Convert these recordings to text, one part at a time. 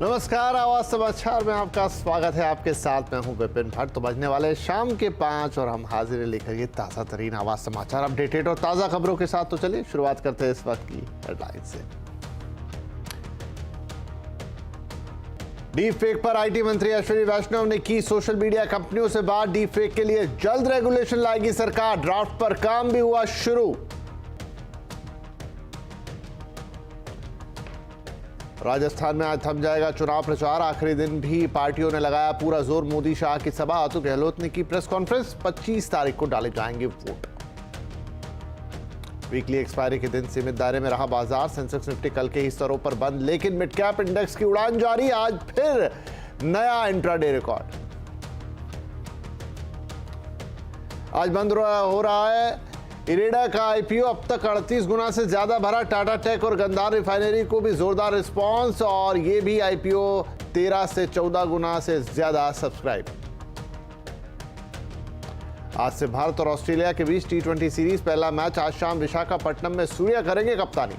नमस्कार, आवाज समाचार में आपका स्वागत है। आपके साथ मैं हूं विपिन भट्ट। तो बजने वाले शाम के 5 और हम हाजिर लेकर ये ताज़ा तरीन आवाज समाचार अपडेटेड और ताज़ा खबरों के साथ। तो चलिए शुरुआत करते हैं इस वक्त की हेडलाइन से। डीप फेक पर आईटी मंत्री अश्विनी वैष्णव ने की सोशल मीडिया कंपनियों से बात। डीप फेक के लिए जल्द रेगुलेशन लाएगी सरकार। ड्राफ्ट पर काम भी हुआ शुरू। राजस्थान में आज थम जाएगा चुनाव प्रचार। आखिरी दिन भी पार्टियों ने लगाया पूरा जोर। मोदी शाह की सभा। अतुल गहलोत ने की प्रेस कॉन्फ्रेंस। 25 तारीख को डाले जाएंगे वोट। वीकली एक्सपायरी के दिन सीमित दायरे में रहा बाजार। सेंसेक्स निफ्टी कल के ही स्तरों पर बंद, लेकिन मिड कैप इंडेक्स की उड़ान जारी। आज फिर नया इंट्राडे रिकॉर्ड। आज बंद हो रहा है इरेडा का आईपीओ। अब तक 38 गुना से ज्यादा भरा। टाटा टेक और गंधार रिफाइनरी को भी जोरदार रिस्पांस, और ये भी आईपीओ 13 से 14 गुना से ज्यादा सब्सक्राइब। आज से भारत और ऑस्ट्रेलिया के बीच T20 सीरीज पहला मैच आज शाम विशाखापट्टनम में सूर्या करेंगे कप्तानी।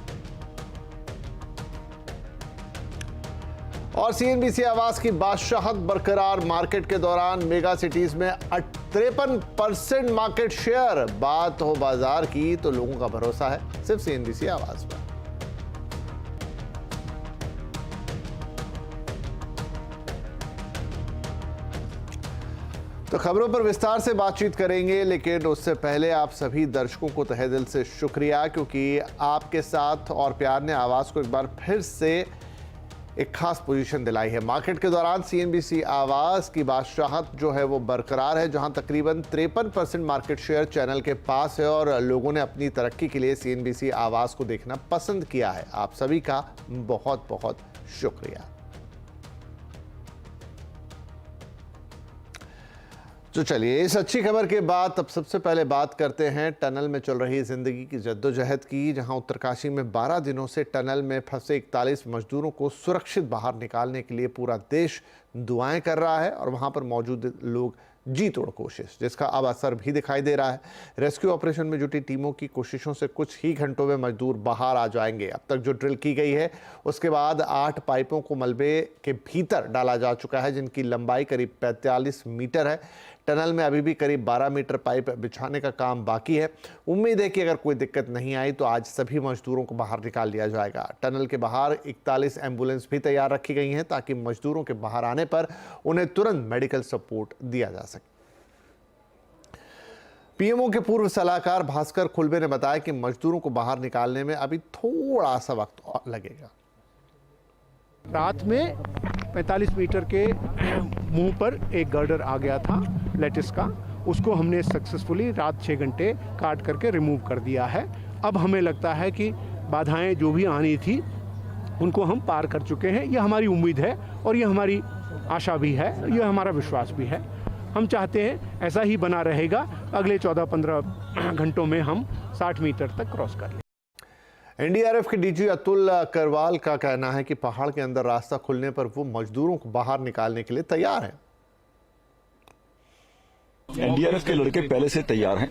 और सीएनबीसी आवास की बादशाहत बरकरार। मार्केट के दौरान मेगा सिटीज में 53% मार्केट शेयर। बात हो बाजार की तो लोगों का भरोसा है सिर्फ सीएनबीसी आवास पर। तो खबरों पर विस्तार से बातचीत करेंगे, लेकिन उससे पहले आप सभी दर्शकों को तहे दिल से शुक्रिया, क्योंकि आपके साथ और प्यार ने आवाज को एक बार फिर से एक खास पोजीशन दिलाई है। मार्केट के दौरान सीएनबीसी आवाज की बादशाहत जो है वो बरकरार है, जहां तकरीबन 53% मार्केट शेयर चैनल के पास है, और लोगों ने अपनी तरक्की के लिए सीएनबीसी आवाज को देखना पसंद किया है। आप सभी का बहुत बहुत शुक्रिया। तो चलिए इस अच्छी खबर के बाद अब सबसे पहले बात करते हैं टनल में चल रही जिंदगी की जद्दोजहद की, जहां उत्तरकाशी में 12 दिनों से टनल में फंसे 41 मजदूरों को सुरक्षित बाहर निकालने के लिए पूरा देश दुआएं कर रहा है, और वहां पर मौजूद लोग जी तोड़ कोशिश, जिसका अब असर भी दिखाई दे रहा है। रेस्क्यू ऑपरेशन में जुटी टीमों की कोशिशों से कुछ ही घंटों में मजदूर बाहर आ जाएंगे। अब तक जो ड्रिल की गई है उसके बाद 8 पाइपों को मलबे के भीतर डाला जा चुका है, जिनकी लंबाई करीब 45 मीटर है। टनल में अभी भी करीब 12 मीटर पाइप बिछाने का काम बाकी है। उम्मीद है कि अगर कोई दिक्कत नहीं आई तो आज सभी मजदूरों को बाहर निकाल लिया जाएगा। टनल के बाहर 41 एम्बुलेंस भी तैयार रखी गई हैं, ताकि मजदूरों के बाहर आने पर उन्हें तुरंत मेडिकल सपोर्ट दिया जा सके। पीएमओ के पूर्व सलाहकार भास्कर खुलबे ने बताया कि मजदूरों को बाहर निकालने में अभी थोड़ा सा वक्त और लगेगा। रात में 45 मीटर के मुंह पर एक गर्डर आ गया था लेटिस का, उसको हमने सक्सेसफुली रात 6 घंटे काट करके रिमूव कर दिया है। अब हमें लगता है कि बाधाएं जो भी आनी थी उनको हम पार कर चुके हैं। यह हमारी उम्मीद है और यह हमारी आशा भी है, यह हमारा विश्वास भी है। हम चाहते हैं ऐसा ही बना रहेगा। अगले 14-15 घंटों में हम 60 मीटर तक क्रॉस कर लें। एनडीआरएफ के डीजी अतुल करवाल का कहना है कि पहाड़ के अंदर रास्ता खुलने पर वो मजदूरों को बाहर निकालने के लिए तैयार हैं। एनडीआरएफ के लड़के पहले से तैयार हैं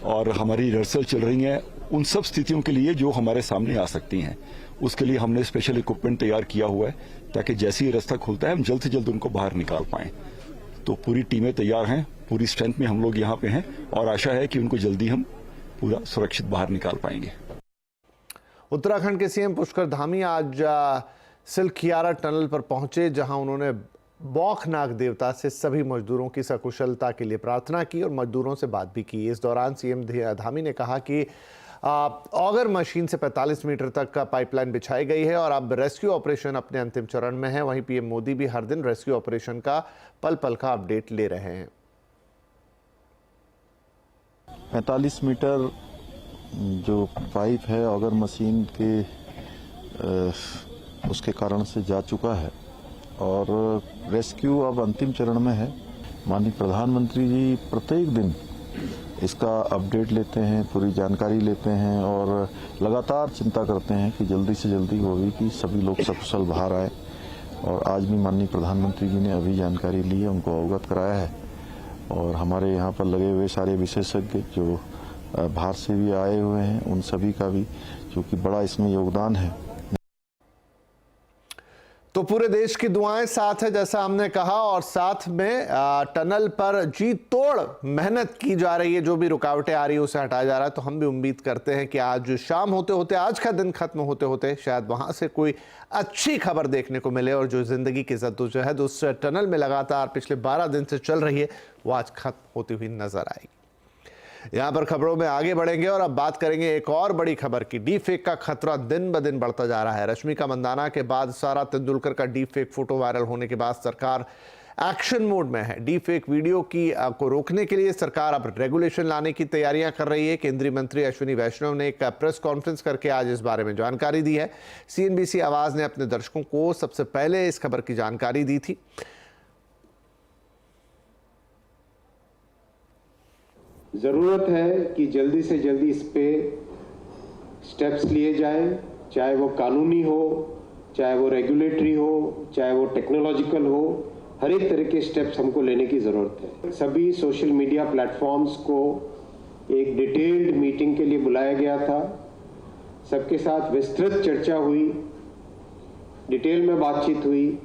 और हमारी रिहर्सल चल रही है उन सब स्थितियों के लिए जो हमारे सामने आ सकती हैं। उसके लिए हमने स्पेशल इक्विपमेंट तैयार किया हुआ है, ताकि जैसे ही रास्ता खुलता है हम जल्द से जल्द उनको बाहर निकाल पाएं। तो पूरी टीमें तैयार हैं, पूरी स्ट्रेंथ में हम लोग यहाँ पे हैं, और आशा है कि उनको जल्दी हम पूरा सुरक्षित बाहर निकाल पाएंगे। उत्तराखंड के सीएम पुष्कर धामी आज सिलखियारा टनल पर पहुंचे, जहां उन्होंने बौखनाक देवता से सभी मजदूरों की सकुशलता के लिए प्रार्थना की और मजदूरों से बात भी की। इस दौरान सीएम धामी ने कहा कि ऑगर मशीन से 45 मीटर तक का पाइपलाइन बिछाई गई है और अब रेस्क्यू ऑपरेशन अपने अंतिम चरण में है। वहीं पीएम मोदी भी हर दिन रेस्क्यू ऑपरेशन का पल पल का अपडेट ले रहे हैं। 45 मीटर जो पाइप है ऑगर मशीन के उसके कारण से जा चुका है और रेस्क्यू अब अंतिम चरण में है। माननीय प्रधानमंत्री जी प्रत्येक दिन इसका अपडेट लेते हैं, पूरी जानकारी लेते हैं और लगातार चिंता करते हैं कि जल्दी से जल्दी होगी कि सभी लोग सकुशल बाहर आए। और आज भी माननीय प्रधानमंत्री जी ने अभी जानकारी ली है, उनको अवगत कराया है। और हमारे यहाँ पर लगे हुए सारे विशेषज्ञ जो बाहर से भी आए हुए हैं, उन सभी का भी जो कि बड़ा इसमें योगदान है। तो तो पूरे देश की दुआएं साथ है जैसा हमने कहा, और साथ में टनल पर जी तोड़ मेहनत की जा रही है। जो भी रुकावटें आ रही है उसे हटाया जा रहा है। तो हम भी उम्मीद करते हैं कि आज शाम होते होते, आज का दिन खत्म होते होते शायद वहां से कोई अच्छी खबर देखने को मिले और जो जिंदगी की जद्दोजहद उस टनल में लगातार पिछले 12 दिन से चल रही है वो आज खत्म होती हुई नजर आएगी। यहां पर खबरों में आगे बढ़ेंगे और अब बात करेंगे एक और बड़ी खबर की। डीप फेक का खतरा दिन ब दिन बढ़ता जा रहा है। रश्मिका मंदाना के बाद सारा तेंदुलकर का डीप फेक फोटो वायरल होने के बाद सरकार एक्शन मोड में है। डीप फेक वीडियो को रोकने के लिए सरकार अब रेगुलेशन लाने की तैयारियां कर रही है। केंद्रीय मंत्री अश्विनी वैष्णव ने एक प्रेस कॉन्फ्रेंस करके आज इस बारे में जानकारी दी है। CNBC आवाज ने अपने दर्शकों को सबसे पहले इस खबर की जानकारी दी थी। ज़रूरत है कि जल्दी से जल्दी इस पे स्टेप्स लिए जाएं, चाहे वो कानूनी हो, चाहे वो रेगुलेटरी हो, चाहे वो टेक्नोलॉजिकल हो। हर एक तरह के स्टेप्स हमको लेने की ज़रूरत है। सभी सोशल मीडिया प्लेटफॉर्म्स को एक डिटेल्ड मीटिंग के लिए बुलाया गया था। सबके साथ विस्तृत चर्चा हुई, डिटेल में बातचीत हुई।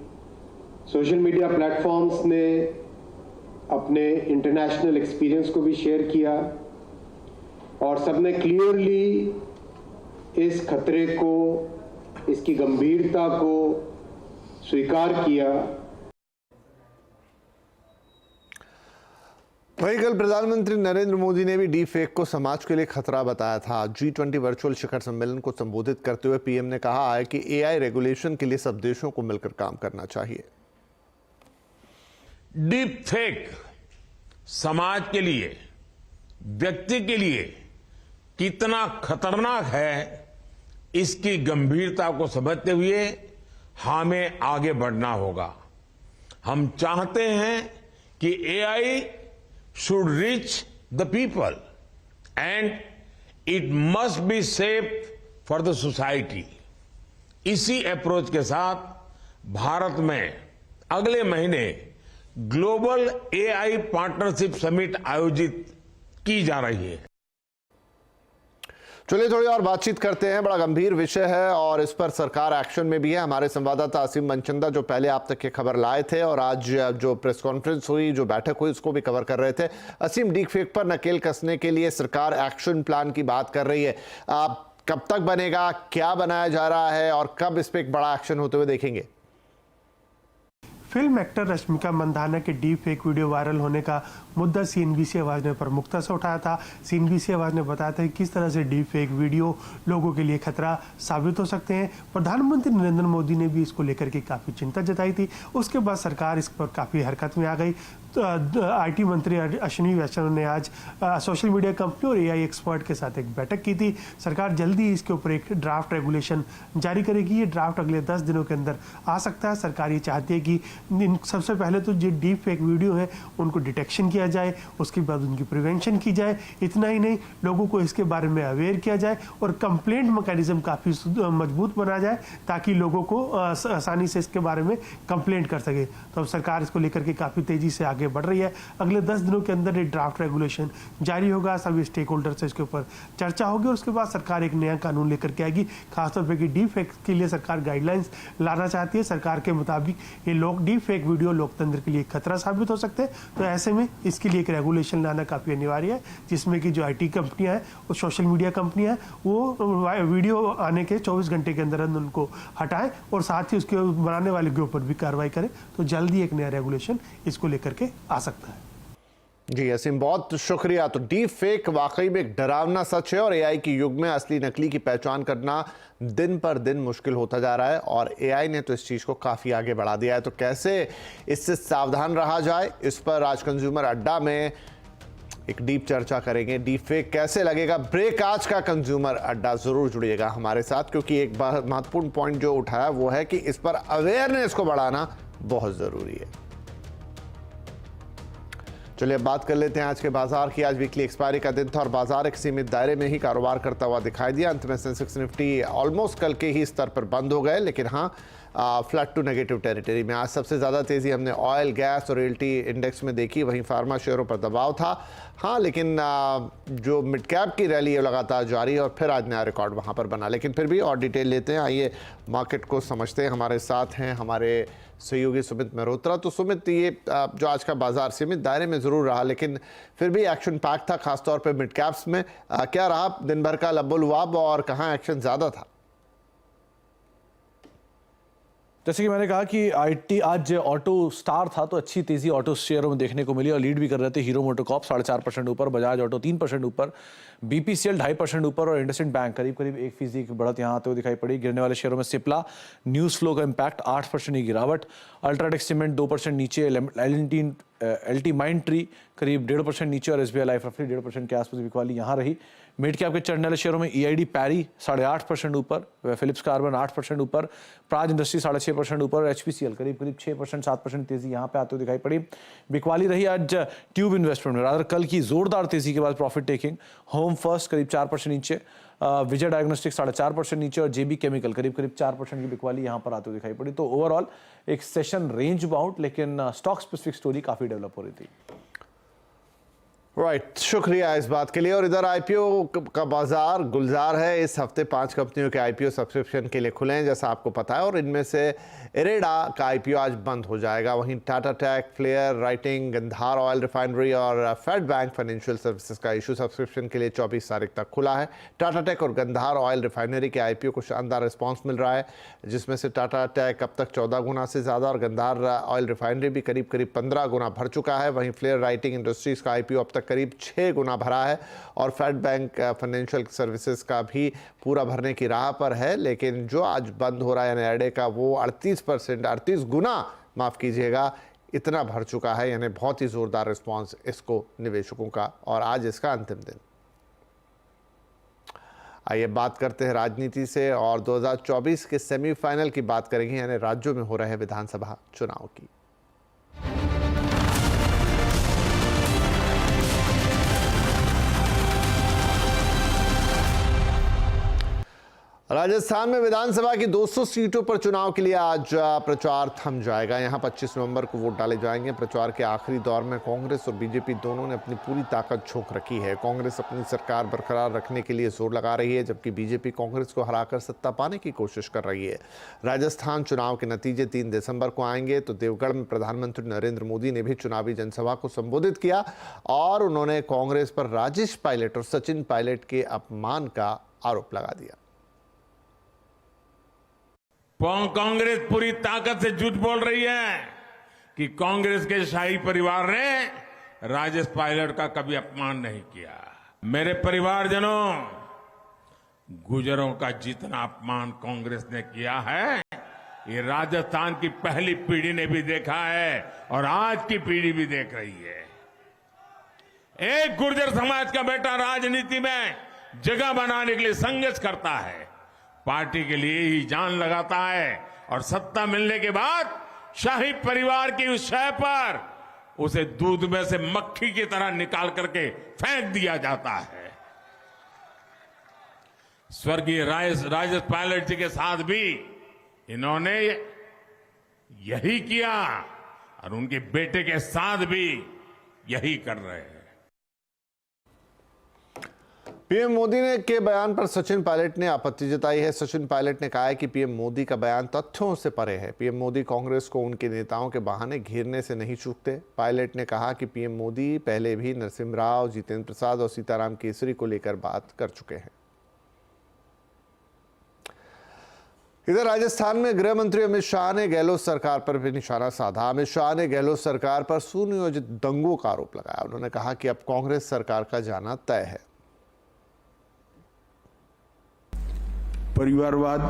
सोशल मीडिया प्लेटफॉर्म्स ने अपने इंटरनेशनल एक्सपीरियंस को भी शेयर किया और सबने क्लियरली इस खतरे को, इसकी गंभीरता को स्वीकार किया। वहीं कल प्रधानमंत्री नरेंद्र मोदी ने भी डीप फेक को समाज के लिए खतरा बताया था। G20 वर्चुअल शिखर सम्मेलन को संबोधित करते हुए पीएम ने कहा है कि AI रेगुलेशन के लिए सब देशों को मिलकर काम करना चाहिए। डीप फेक समाज के लिए, व्यक्ति के लिए कितना खतरनाक है, इसकी गंभीरता को समझते हुए हमें आगे बढ़ना होगा। हम चाहते हैं कि AI should reach the people and it must be safe for the society। इसी अप्रोच के साथ भारत में अगले महीने ग्लोबल AI पार्टनरशिप समिट आयोजित की जा रही है। चलिए थोड़ी और बातचीत करते हैं। बड़ा गंभीर विषय है और इस पर सरकार एक्शन में भी है। हमारे संवाददाता असीम मनचंदा जो पहले आप तक ये खबर लाए थे और आज जो प्रेस कॉन्फ्रेंस हुई, जो बैठक हुई, उसको भी कवर कर रहे थे। असीम, डीप फेक पर नकेल कसने के लिए सरकार एक्शन प्लान की बात कर रही है। कब तक बनेगा, क्या बनाया जा रहा है और कब इस पर एक बड़ा एक्शन होते हुए देखेंगे? फिल्म एक्टर रश्मिका मंदाना के डीप फेक वीडियो वायरल होने का मुद्दा CNBC आवाज ने प्रमुखता से उठाया था। CNBC आवाज ने बताया था कि किस तरह से डीप फेक वीडियो लोगों के लिए खतरा साबित हो सकते हैं। प्रधानमंत्री नरेंद्र मोदी ने भी इसको लेकर के काफ़ी चिंता जताई थी। उसके बाद सरकार इस पर काफ़ी हरकत में आ गई। IT मंत्री अश्विनी वैष्णव ने आज सोशल मीडिया कंपनी और AI एक्सपर्ट के साथ एक बैठक की थी। सरकार जल्दी इसके ऊपर एक ड्राफ्ट रेगुलेशन जारी करेगी। ये ड्राफ्ट अगले 10 दिनों के अंदर आ सकता है। सरकार ये चाहती है कि सबसे पहले तो जो डीप फेक वीडियो है उनको डिटेक्शन किया जाए, उसके बाद उनकी प्रिवेंशन की जाए। इतना ही नहीं, लोगों को इसके बारे में अवेयर किया जाए और कंप्लेंट मैकेनिज्म काफ़ी मजबूत बना जाए ताकि लोगों को आसानी से इसके बारे में कंप्लेंट कर सके। तो अब सरकार इसको लेकर के काफ़ी तेज़ी से आगे बढ़ रही है। अगले 10 दिनों के अंदर ये ड्राफ्ट रेगुलेशन जारी होगा। सभी स्टेक होल्डर से इसके ऊपर चर्चा होगी और उसके बाद सरकार एक नया कानून लेकर के आएगी। खासतौर पर कि डीप फेक के लिए सरकार गाइडलाइंस लाना चाहती है। सरकार के मुताबिक ये डीप फेक वीडियो लोकतंत्र के लिए खतरा साबित हो सकते हैं। तो ऐसे में इसके लिए एक रेगुलेशन लाना काफ़ी अनिवार्य है, जिसमें कि जो IT कंपनियां हैं और सोशल मीडिया कंपनियां हैं वो वीडियो आने के 24 घंटे के अंदर उनको हटाएं और साथ ही उसके बनाने वाले के ऊपर भी कार्रवाई करें। तो जल्दी एक नया रेगुलेशन इसको लेकर के आ सकता है। जी असीम, बहुत शुक्रिया। तो डीप फेक वाकई में एक डरावना सच है और AI के युग में असली नकली की पहचान करना दिन पर दिन मुश्किल होता जा रहा है और AI ने तो इस चीज़ को काफ़ी आगे बढ़ा दिया है। तो कैसे इससे सावधान रहा जाए, इस पर आज कंज्यूमर अड्डा में एक डीप चर्चा करेंगे। डीप फेक कैसे लगेगा, ब्रेक आज का कंज्यूमर अड्डा। ज़रूर जुड़िएगा हमारे साथ क्योंकि एक महत्वपूर्ण पॉइंट जो उठाया वो है कि इस पर अवेयरनेस को बढ़ाना बहुत ज़रूरी है। चलिए अब बात कर लेते हैं आज के बाजार की। आज वीकली एक्सपायरी का दिन था और बाजार एक सीमित दायरे में ही कारोबार करता हुआ दिखाई दिया। अंत में सेंसेक्स निफ्टी ऑलमोस्ट कल के ही स्तर पर बंद हो गए, लेकिन हाँ फ्लड टू नेगेटिव टेरिटरी में। आज सबसे ज़्यादा तेज़ी हमने ऑयल, गैस और रियल्टी इंडेक्स में देखी, वहीं फार्मा शेयरों पर दबाव था। हाँ, लेकिन जो मिड कैप की रैली है लगातार जारी है और फिर आज नया रिकॉर्ड वहाँ पर बना। लेकिन फिर भी और डिटेल लेते हैं, आइए मार्केट को समझते हैं। हमारे साथ हैं हमारे सहयोगी सुमित मेहरोत्रा। तो सुमित, ये जो आज का बाजार सीमित दायरे में ज़रूर रहा, लेकिन फिर भी एक्शन पैक था, खासतौर पर मिड कैप्स में। क्या रहा दिन भर का लब्बो लुआब और कहाँ एक्शन ज़्यादा था? जैसे कि मैंने कहा कि आईटी आज ऑटो स्टार था, तो अच्छी तेजी ऑटो शेयरों में देखने को मिली और लीड भी कर रहे थे। हीरो मोटोकॉर्प 4.5% ऊपर, बजाज ऑटो 3% ऊपर, बीपीसीएल 2.5% ऊपर और इंडसइंड बैंक करीब 1% की बढ़त यहाँ आते हुए दिखाई पड़ी। गिरने वाले शेयरों में सिप्ला, न्यूज फ्लो का इम्पैक्ट 8% की गिरावट, अल्ट्राटेक सीमेंट 2% नीचे, एलटी माइंड ट्री करीब 1.5% नीचे और एसबीआई लाइफ रफली 1.5% के आसपास बिकवाली यहाँ रही। मिड कैप के चढ़ने वाले शेयरों में ईआईडी पैरी 8.5% ऊपर, फिलिप्स कार्बन 8% ऊपर, प्राज इंडस्ट्री 6.5% ऊपर और एचपीसीएल करीब 6%, 7% तेजी यहाँ पे आते हुए दिखाई पड़ी। बिकवाली रही आज ट्यूब इन्वेस्टमेंट में, रादर कल की जोरदार तेजी के बाद प्रॉफिट टेकिंग। होम फर्स्ट करीब 4% नीचे, विजय डायग्नोस्टिक्स 4.5% नीचे और जेबी केमिकल करीब 4% की बिकवाली यहाँ पर आते हुए दिखाई पड़ी। तो ओवरऑल एक सेशन रेंज बाउंड, लेकिन स्टॉक स्पेसिफिक स्टोरी काफी डेवलप हो रही थी। राइट, शुक्रिया इस बात के लिए। और इधर आईपीओ का बाजार गुलजार है। इस हफ्ते 5 कंपनियों के आईपीओ सब्सक्रिप्शन के लिए खुले हैं, जैसा आपको पता है, और इनमें से इरेडा का आईपीओ आज बंद हो जाएगा। वहीं Tata tech, flair writing, Gandhar oil refinery और फेड बैंक फाइनेंशियल सर्विसेज का इशू सब्सक्रिप्शन के लिए 24 तारीख तक खुला है। टाटा टेक और गंधार ऑयल रिफाइनरी के आईपीओ को शानदार रिस्पॉन्स मिल रहा है, जिसमें से टाटा टेक अब तक 14 गुना से ज़्यादा और गंधार ऑयल रिफाइनरी भी करीब 15 गुना भर चुका है। वहीं फ्लेयर राइटिंग इंडस्ट्रीज़ का आईपीओ अब तक करीब 6 गुना भरा है और फेड बैंक फाइनेंशियल सर्विसेज का भी पूरा भरने की राह पर है। लेकिन जो आज बंद हो रहा है यानी एडे का, वो 38 गुना, माफ़ कीजिएगा, इतना भर चुका है। यानी बहुत ही ज़ोरदार रिस्पांस इसको निवेशकों का, और आज इसका अंतिम दिन। आइए बात करते हैं राजनीति से और 2024 के सेमीफाइनल की बात करेंगे, यानी राज्यों में हो रहे विधानसभा चुनाव की। राजस्थान में विधानसभा की 200 सीटों पर चुनाव के लिए आज प्रचार थम जाएगा। यहां 25 नवंबर को वोट डाले जाएंगे। प्रचार के आखिरी दौर में कांग्रेस और बीजेपी दोनों ने अपनी पूरी ताकत झोंक रखी है। कांग्रेस अपनी सरकार बरकरार रखने के लिए जोर लगा रही है, जबकि बीजेपी कांग्रेस को हराकर सत्ता पाने की कोशिश कर रही है। राजस्थान चुनाव के नतीजे 3 दिसंबर को आएंगे। तो देवगढ़ में प्रधानमंत्री नरेंद्र मोदी ने भी चुनावी जनसभा को संबोधित किया और उन्होंने कांग्रेस पर राजेश पायलट और सचिन पायलट के अपमान का आरोप लगा दिया। कांग्रेस पूरी ताकत से झूठ बोल रही है कि कांग्रेस के शाही परिवार ने राजेश पायलट का कभी अपमान नहीं किया। मेरे परिवारजनों, गुजरों का जितना अपमान कांग्रेस ने किया है, ये राजस्थान की पहली पीढ़ी ने भी देखा है और आज की पीढ़ी भी देख रही है। एक गुर्जर समाज का बेटा राजनीति में जगह बनाने के लिए संघर्ष करता है, पार्टी के लिए ही जान लगाता है और सत्ता मिलने के बाद शाही परिवार की उस शय पर उसे दूध में से मक्खी की तरह निकाल करके फेंक दिया जाता है। स्वर्गीय राजेश पायलट जी के साथ भी इन्होंने यही किया और उनके बेटे के साथ भी यही कर रहे हैं। पीएम मोदी ने के बयान पर सचिन पायलट ने आपत्ति जताई है। सचिन पायलट ने कहा है कि पीएम मोदी का बयान तथ्यों से परे है। पीएम मोदी कांग्रेस को उनके नेताओं के बहाने घेरने से नहीं चूकते। पायलट ने कहा कि पीएम मोदी पहले भी नरसिम्हा राव, जितेंद्र प्रसाद और सीताराम केसरी को लेकर बात कर चुके हैं। इधर राजस्थान में गृह मंत्री अमित शाह ने गहलोत सरकार पर भी निशाना साधा। अमित शाह ने गहलोत सरकार पर सुनियोजित दंगों का आरोप लगाया। उन्होंने कहा कि अब कांग्रेस सरकार का जाना तय है। परिवारवाद,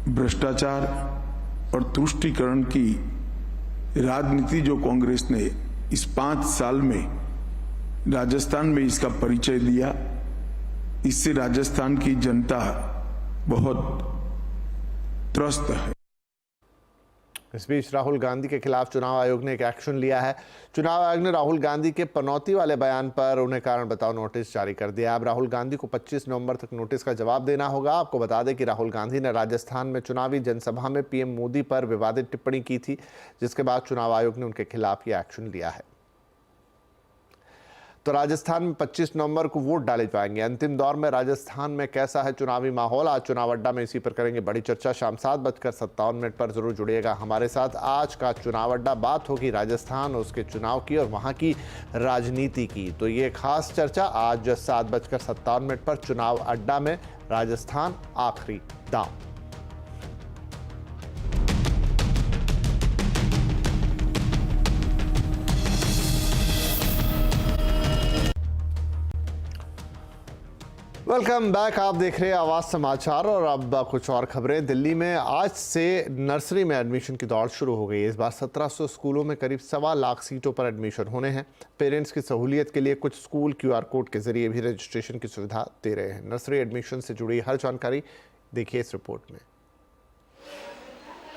भ्रष्टाचार और तुष्टीकरण की राजनीति जो कांग्रेस ने इस 5 साल में राजस्थान में इसका परिचय दिया, इससे राजस्थान की जनता बहुत त्रस्त है। इस बीच राहुल गांधी के खिलाफ चुनाव आयोग ने एक एक्शन लिया है। चुनाव आयोग ने राहुल गांधी के पनौती वाले बयान पर उन्हें कारण बताओ नोटिस जारी कर दिया। अब राहुल गांधी को 25 नवंबर तक नोटिस का जवाब देना होगा। आपको बता दें कि राहुल गांधी ने राजस्थान में चुनावी जनसभा में पीएम मोदी पर विवादित टिप्पणी की थी, जिसके बाद चुनाव आयोग ने उनके खिलाफ यह एक्शन लिया है। तो राजस्थान में 25 नवंबर को वोट डाले जाएंगे। अंतिम दौर में राजस्थान में कैसा है चुनावी माहौल, आज चुनाव अड्डा में इसी पर करेंगे बड़ी चर्चा। शाम 7:57 पर जरूर जुड़िएगा हमारे साथ। आज का चुनाव अड्डा, बात होगी राजस्थान, उसके चुनाव की और वहां की राजनीति की। तो ये खास चर्चा आज 7:57 पर चुनाव अड्डा में, राजस्थान आखिरी दांव। Welcome back. आप देख रहे हैं आवाज समाचार और अब कुछ और खबरें। दिल्ली में आज से नर्सरी में एडमिशन की दौड़ शुरू हो गई है। इस बार 1700 स्कूलों में करीब 1.25 लाख सीटों पर एडमिशन होने हैं। पेरेंट्स की सहूलियत के लिए कुछ स्कूल QR कोड के जरिए भी रजिस्ट्रेशन की सुविधा दे रहे हैं। नर्सरी एडमिशन से जुड़ी हर जानकारी देखिए इस रिपोर्ट में।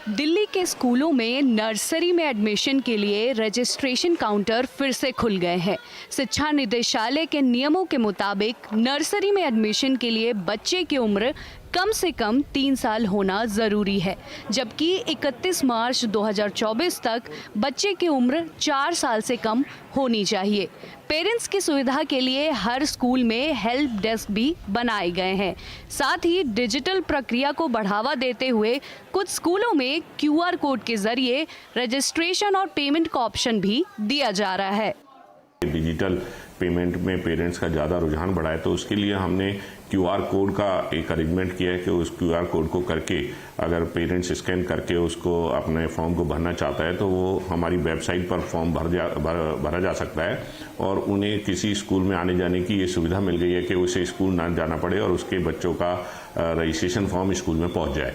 दिल्ली के स्कूलों में नर्सरी में एडमिशन के लिए रजिस्ट्रेशन काउंटर फिर से खुल गए हैं। शिक्षा निदेशालय के नियमों के मुताबिक नर्सरी में एडमिशन के लिए बच्चे की उम्र कम से कम 3 साल होना ज़रूरी है, जबकि 31 मार्च 2024 तक बच्चे की उम्र 4 साल से कम होनी चाहिए। पेरेंट्स की सुविधा के लिए हर स्कूल में हेल्प डेस्क भी बनाए गए हैं। साथ ही डिजिटल प्रक्रिया को बढ़ावा देते हुए कुछ स्कूलों में QR कोड के जरिए रजिस्ट्रेशन और पेमेंट का ऑप्शन भी दिया जा रहा है। डिजिटल पेमेंट में पेरेंट्स का ज़्यादा रुझान बढ़ा है, तो उसके लिए हमने QR कोड का एक अरेंजमेंट किया है कि उस QR कोड को करके अगर पेरेंट्स स्कैन करके उसको अपने फॉर्म को भरना चाहता है तो वो हमारी वेबसाइट पर फॉर्म भरा जा सकता है और उन्हें किसी स्कूल में आने जाने की ये सुविधा मिल गई है कि उसे स्कूल ना जाना पड़े और उसके बच्चों का रजिस्ट्रेशन फॉर्म स्कूल में पहुँच जाए।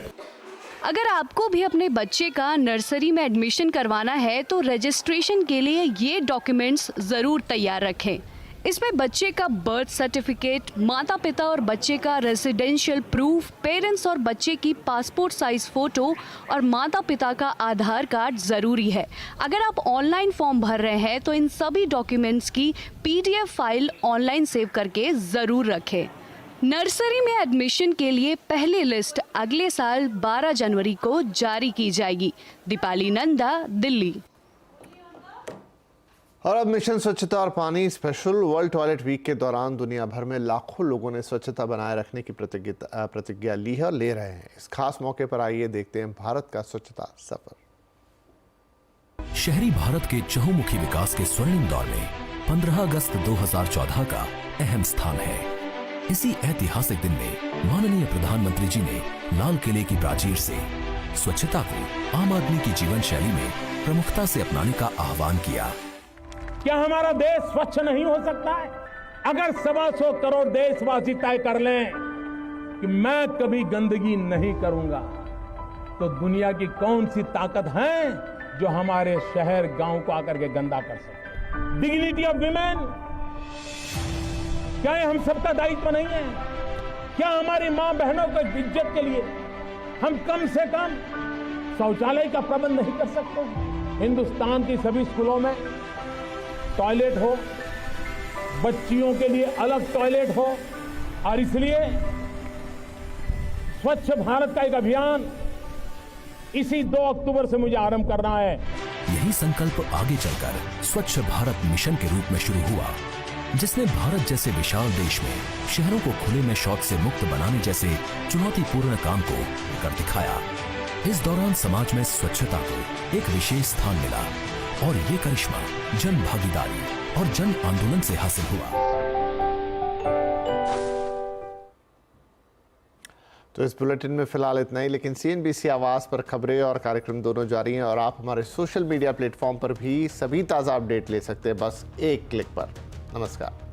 अगर आपको भी अपने बच्चे का नर्सरी में एडमिशन करवाना है तो रजिस्ट्रेशन के लिए ये डॉक्यूमेंट्स ज़रूर तैयार रखें। इसमें बच्चे का बर्थ सर्टिफिकेट, माता पिता और बच्चे का रेजिडेंशियल प्रूफ, पेरेंट्स और बच्चे की पासपोर्ट साइज फ़ोटो और माता पिता का आधार कार्ड ज़रूरी है। अगर आप ऑनलाइन फॉर्म भर रहे हैं तो इन सभी डॉक्यूमेंट्स की PDF फाइल ऑनलाइन सेव करके ज़रूर रखें। नर्सरी में एडमिशन के लिए पहली लिस्ट अगले साल 12 जनवरी को जारी की जाएगी। दीपाली नंदा, दिल्ली। और अब मिशन स्वच्छता और पानी स्पेशल। वर्ल्ड टॉयलेट वीक के दौरान दुनिया भर में लाखों लोगों ने स्वच्छता बनाए रखने की प्रतिज्ञा ली है और ले रहे हैं। इस खास मौके पर आइए देखते हैं भारत का स्वच्छता सफर। शहरी भारत के चहुमुखी विकास के स्वर्णिम दौर में 15 अगस्त 2014 का अहम स्थान है। इसी ऐतिहासिक दिन में माननीय प्रधानमंत्री जी ने लाल किले की प्राचीर से स्वच्छता को आम आदमी की जीवन शैली में प्रमुखता से अपनाने का आह्वान किया। क्या हमारा देश स्वच्छ नहीं हो सकता है? अगर 125 करोड़ देशवासी तय कर लें कि मैं कभी गंदगी नहीं करूंगा, तो दुनिया की कौन सी ताकत है जो हमारे शहर गांव को आकर के गंदा कर सके? डिग्निटी ऑफ विमेन, क्या ये हम सबका दायित्व नहीं है? क्या हमारी मां बहनों को इज्जत के लिए हम कम से कम शौचालय का प्रबंध नहीं कर सकते? हिंदुस्तान की सभी स्कूलों में टॉयलेट हो, बच्चियों के लिए अलग टॉयलेट हो, और इसलिए स्वच्छ भारत का एक अभियान इसी 2 अक्टूबर से मुझे आरंभ करना है। यही संकल्प आगे चलकर स्वच्छ भारत मिशन के रूप में शुरू हुआ, जिसने भारत जैसे विशाल देश में शहरों को खुले में शौच से मुक्त बनाने जैसे चुनौतीपूर्ण काम को कर दिखाया। इस दौरान समाज में स्वच्छता को एक विशेष स्थान मिला और ये करिश्मा जन भागीदारी और जन आंदोलन से हासिल हुआ। तो इस बुलेटिन में फिलहाल इतना ही, लेकिन CNBC आवाज पर खबरें और कार्यक्रम दोनों जारी हैं और आप हमारे सोशल मीडिया प्लेटफॉर्म पर भी सभी ताज़ा अपडेट ले सकते हैं बस एक क्लिक पर। नमस्कार।